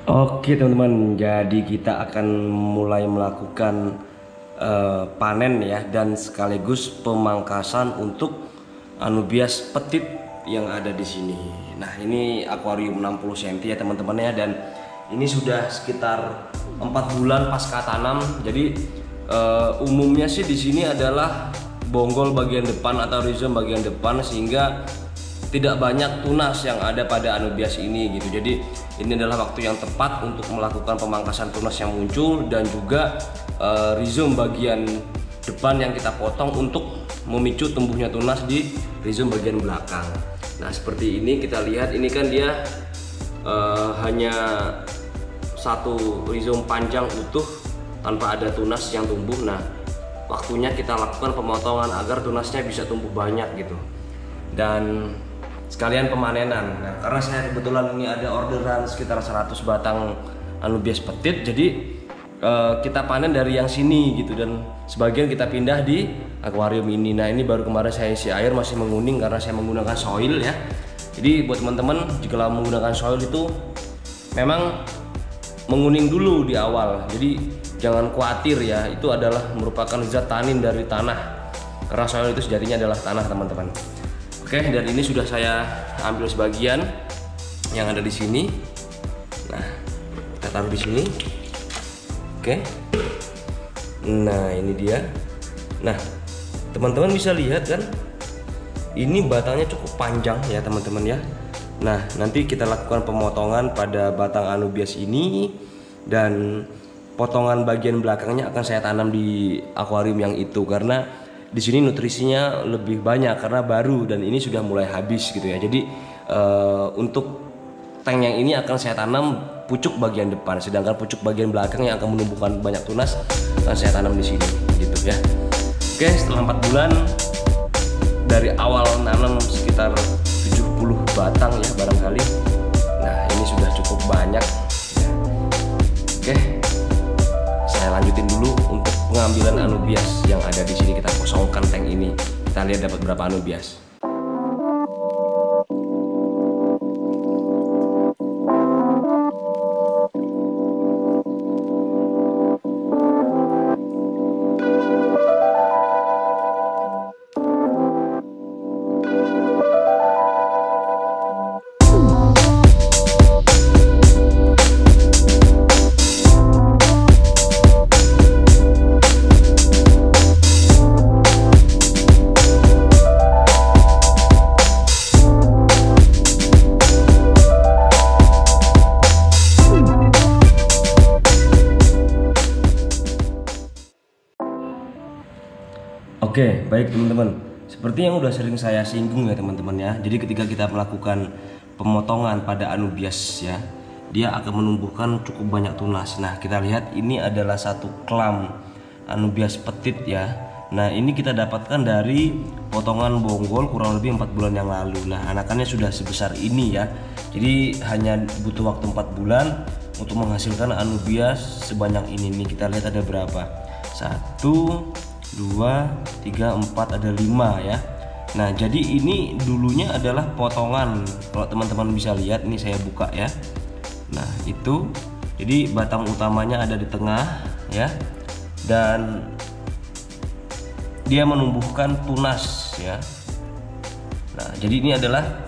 Oke teman-teman, jadi kita akan mulai melakukan panen ya, dan sekaligus pemangkasan untuk anubias petit yang ada di sini. Nah, ini akuarium 60 cm ya teman-teman ya, dan ini sudah sekitar 4 bulan pasca tanam. Jadi umumnya sih di sini adalah bonggol bagian depan atau rhizome bagian depan, sehingga tidak banyak tunas yang ada pada anubias ini gitu. Jadi ini adalah waktu yang tepat untuk melakukan pemangkasan tunas yang muncul, dan juga rhizome bagian depan yang kita potong untuk memicu tumbuhnya tunas di rhizome bagian belakang. Nah, seperti ini kita lihat, ini kan dia hanya satu rhizome panjang utuh tanpa ada tunas yang tumbuh. Nah, waktunya kita lakukan pemotongan agar tunasnya bisa tumbuh banyak gitu, dan sekalian pemanenan. Nah, karena saya kebetulan ini ada orderan sekitar 100 batang anubias petit, jadi kita panen dari yang sini gitu, dan sebagian kita pindah di akuarium ini. Nah, ini baru kemarin saya isi air, masih menguning karena saya menggunakan soil ya. Jadi buat teman-teman, jika menggunakan soil itu memang menguning dulu di awal, jadi jangan khawatir ya, itu adalah merupakan zat tanin dari tanah, karena soil itu sejatinya adalah tanah teman-teman. Oke, dan ini sudah saya ambil sebagian yang ada di sini. Nah, kita taruh di sini. Oke. Nah, ini dia. Nah, teman-teman bisa lihat kan, ini batangnya cukup panjang ya teman-teman ya. Nah, nanti kita lakukan pemotongan pada batang anubias ini, dan potongan bagian belakangnya akan saya tanam di akuarium yang itu, karena di sini nutrisinya lebih banyak karena baru dan ini sudah mulai habis gitu ya. Jadi untuk tank yang ini akan saya tanam pucuk bagian depan, sedangkan pucuk bagian belakang yang akan menumbuhkan banyak tunas akan saya tanam di sini gitu ya. Oke, setelah 4 bulan dari awal nanam sekitar 70 batang ya barangkali. Nah, ini sudah cukup banyak. Oke, saya lanjutin dulu untuk pengambilan anubias yang ada di sini. Kita kosongkan tank ini, kita lihat dapat berapa anubias. Oke, baik teman-teman. Seperti yang udah sering saya singgung ya teman-teman ya. Jadi ketika kita melakukan pemotongan pada anubias ya, dia akan menumbuhkan cukup banyak tunas. Nah, kita lihat ini adalah satu klam anubias petit ya. Nah, ini kita dapatkan dari potongan bonggol kurang lebih 4 bulan yang lalu. Nah, anakannya sudah sebesar ini ya. Jadi hanya butuh waktu 4 bulan untuk menghasilkan anubias sebanyak ini. Nih kita lihat ada berapa? 1, 2, 3, 4, ada 5 ya. Nah, jadi ini dulunya adalah potongan. Kalau teman-teman bisa lihat, ini saya buka ya. Nah, itu jadi batang utamanya ada di tengah ya, dan dia menumbuhkan tunas ya. Nah, jadi ini adalah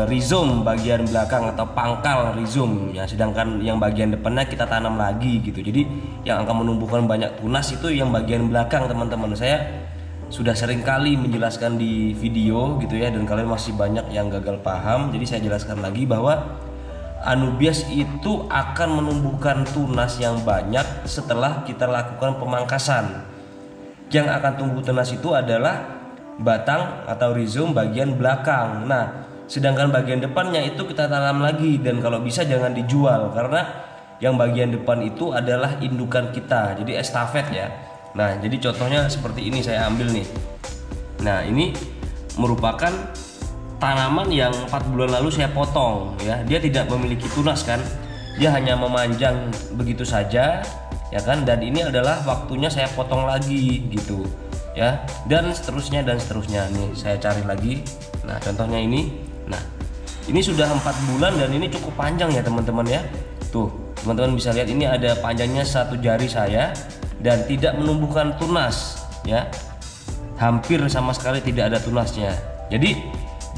rhizome bagian belakang atau pangkal rhizome ya, sedangkan yang bagian depannya kita tanam lagi gitu. Jadi yang akan menumbuhkan banyak tunas itu yang bagian belakang teman-teman. Saya sudah sering kali menjelaskan di video gitu ya, dan kalian masih banyak yang gagal paham. Jadi saya jelaskan lagi bahwa anubias itu akan menumbuhkan tunas yang banyak setelah kita lakukan pemangkasan. Yang akan tumbuh tunas itu adalah batang atau rhizome bagian belakang. Nah, sedangkan bagian depannya itu kita tanam lagi, dan kalau bisa jangan dijual, karena yang bagian depan itu adalah indukan kita, jadi estafet ya. Nah, jadi contohnya seperti ini saya ambil nih. Nah, ini merupakan tanaman yang 4 bulan lalu saya potong ya. Dia tidak memiliki tunas kan, dia hanya memanjang begitu saja ya kan, dan ini adalah waktunya saya potong lagi gitu ya, dan seterusnya nih saya cari lagi. Nah, contohnya ini. Nah, ini sudah 4 bulan dan ini cukup panjang ya teman-teman ya. Tuh, teman-teman bisa lihat ini ada panjangnya 1 jari saya dan tidak menumbuhkan tunas ya. Hampir sama sekali tidak ada tunasnya. Jadi,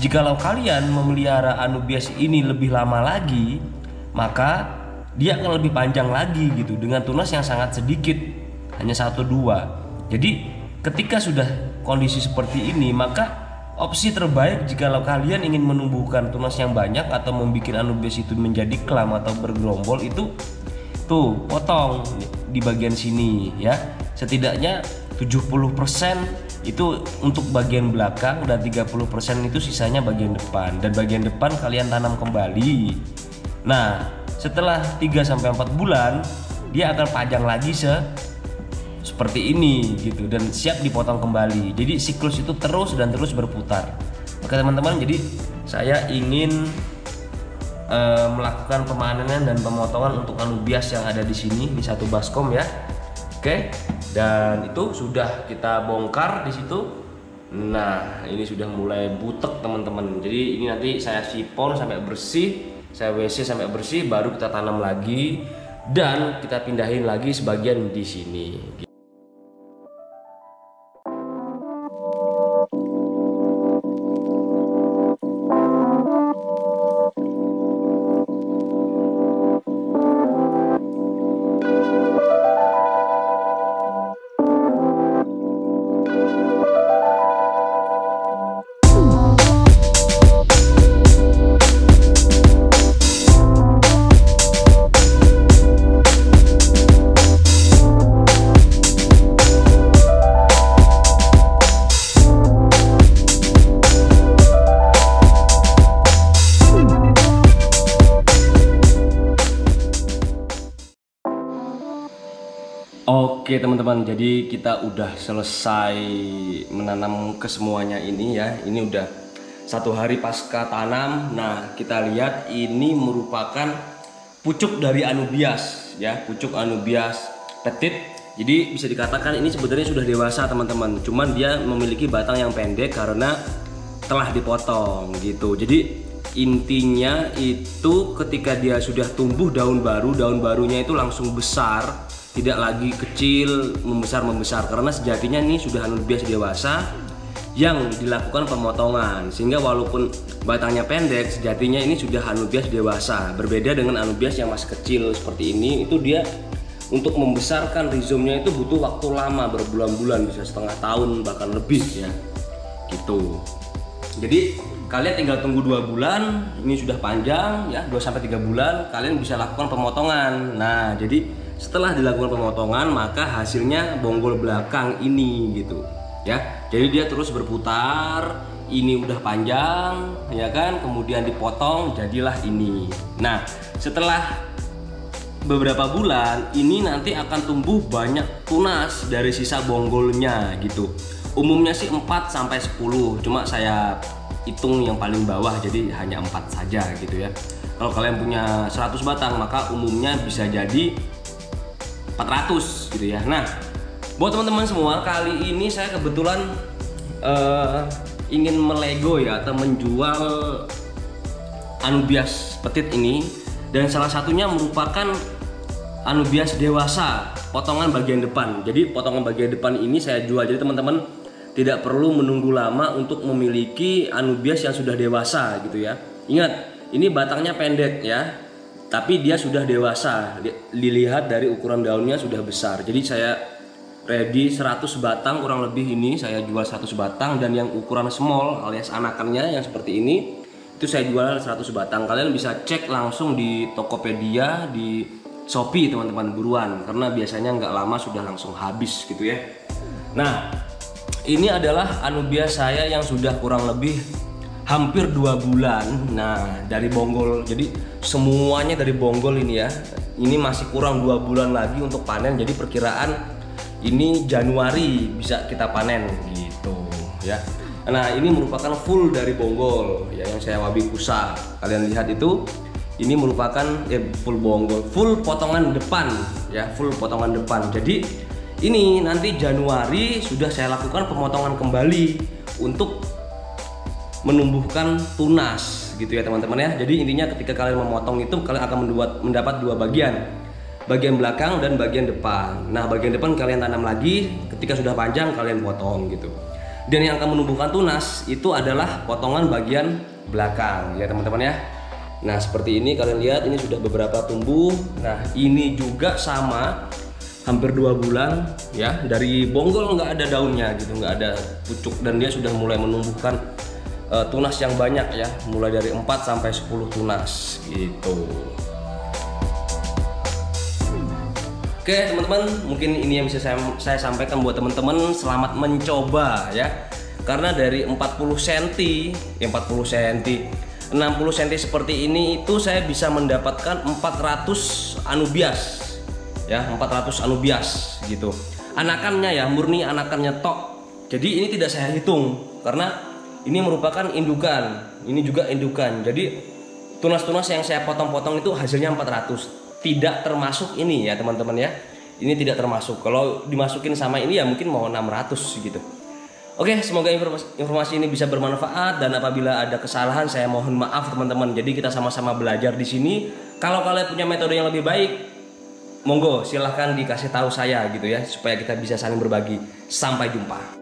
jikalau kalian memelihara anubias ini lebih lama lagi, maka dia akan lebih panjang lagi gitu dengan tunas yang sangat sedikit, hanya 1-2. Jadi, ketika sudah kondisi seperti ini, maka opsi terbaik jikalau kalian ingin menumbuhkan tunas yang banyak atau membuat anubias itu menjadi klam atau bergerombol itu tuh potong di bagian sini ya. Setidaknya 70% itu untuk bagian belakang dan 30% itu sisanya bagian depan, dan bagian depan kalian tanam kembali. Nah, setelah 3-4 bulan dia akan panjang lagi seperti ini gitu dan siap dipotong kembali. Jadi siklus itu terus dan terus berputar. Oke teman-teman, jadi saya ingin melakukan pemanenan dan pemotongan untuk anubias yang ada di sini di satu baskom ya. Oke, dan itu sudah kita bongkar di situ. Nah, ini sudah mulai butek teman-teman. Jadi ini nanti saya sipon sampai bersih, saya WC sampai bersih, baru kita tanam lagi dan kita pindahin lagi sebagian di sini. Oke teman-teman, jadi kita udah selesai menanam kesemuanya ini ya. Ini udah 1 hari pasca tanam. Nah, kita lihat ini merupakan pucuk dari anubias ya, pucuk anubias petit. Jadi bisa dikatakan ini sebenarnya sudah dewasa teman-teman. Cuman dia memiliki batang yang pendek karena telah dipotong gitu. Jadi intinya itu ketika dia sudah tumbuh daun barunya itu langsung besar. Tidak lagi kecil membesar karena sejatinya ini sudah anubias dewasa yang dilakukan pemotongan, sehingga walaupun batangnya pendek sejatinya ini sudah anubias dewasa. Berbeda dengan anubias yang masih kecil seperti ini, itu dia untuk membesarkan rizomnya itu butuh waktu lama, berbulan-bulan, bisa setengah tahun bahkan lebih ya gitu. Jadi kalian tinggal tunggu 2 bulan, ini sudah panjang ya, 2-3 bulan kalian bisa lakukan pemotongan. Nah, jadi setelah dilakukan pemotongan maka hasilnya bonggol belakang ini gitu ya. Jadi dia terus berputar, ini udah panjang ya kan, kemudian dipotong jadilah ini. Nah, setelah beberapa bulan ini nanti akan tumbuh banyak tunas dari sisa bonggolnya gitu. Umumnya sih 4-10, cuma saya hitung yang paling bawah jadi hanya 4 saja gitu ya. Kalau kalian punya 100 batang maka umumnya bisa jadi 400 gitu ya. Nah, buat teman-teman semua, kali ini saya kebetulan ingin melego ya atau menjual anubias petit ini, dan salah satunya merupakan anubias dewasa potongan bagian depan. Jadi potongan bagian depan ini saya jual, jadi teman-teman tidak perlu menunggu lama untuk memiliki anubias yang sudah dewasa gitu ya. Ingat, ini batangnya pendek ya, tapi dia sudah dewasa. Dilihat dari ukuran daunnya sudah besar. Jadi saya ready 100 batang kurang lebih, ini saya jual 100 batang, dan yang ukuran small alias anakannya yang seperti ini itu saya jual 100 batang. Kalian bisa cek langsung di Tokopedia, di Shopee teman-teman, buruan karena biasanya nggak lama sudah langsung habis gitu ya. Nah, ini adalah anubias saya yang sudah kurang lebih hampir 2 bulan. Nah, dari bonggol, jadi semuanya dari bonggol ini ya. Ini masih kurang 2 bulan lagi untuk panen. Jadi perkiraan ini Januari bisa kita panen gitu ya. Nah, ini merupakan full dari bonggol ya, yang saya wabikusa. Kalian lihat itu, ini merupakan full bonggol, full potongan depan ya, full potongan depan. Jadi ini nanti Januari sudah saya lakukan pemotongan kembali untuk menumbuhkan tunas gitu ya teman-teman ya. Jadi intinya ketika kalian memotong itu kalian akan mendapat dua bagian, bagian belakang dan bagian depan. Nah bagian depan kalian tanam lagi, ketika sudah panjang kalian potong gitu. Dan yang akan menumbuhkan tunas itu adalah potongan bagian belakang ya teman-teman ya. Nah seperti ini kalian lihat, ini sudah beberapa tumbuh. Nah ini juga sama, hampir 2 bulan ya, dari bonggol nggak ada daunnya gitu, nggak ada pucuk, dan dia sudah mulai menumbuhkan tunas yang banyak ya, mulai dari 4 sampai 10 tunas gitu. Oke teman-teman, mungkin ini yang bisa saya sampaikan buat teman-teman. Selamat mencoba ya, karena dari 40 cm 60 cm seperti ini itu saya bisa mendapatkan 400 anubias ya, 400 anubias gitu. Anakannya ya, murni anakannya tok. Jadi ini tidak saya hitung karena ini merupakan indukan, ini juga indukan. Jadi tunas-tunas yang saya potong-potong itu hasilnya 400. Tidak termasuk ini ya teman-teman ya. Ini tidak termasuk. Kalau dimasukin sama ini ya mungkin mau 600 gitu. Oke, semoga informasi ini bisa bermanfaat, dan apabila ada kesalahan saya mohon maaf teman-teman. Jadi kita sama-sama belajar di sini. Kalau kalian punya metode yang lebih baik, monggo silahkan dikasih tahu saya gitu ya, supaya kita bisa saling berbagi. Sampai jumpa.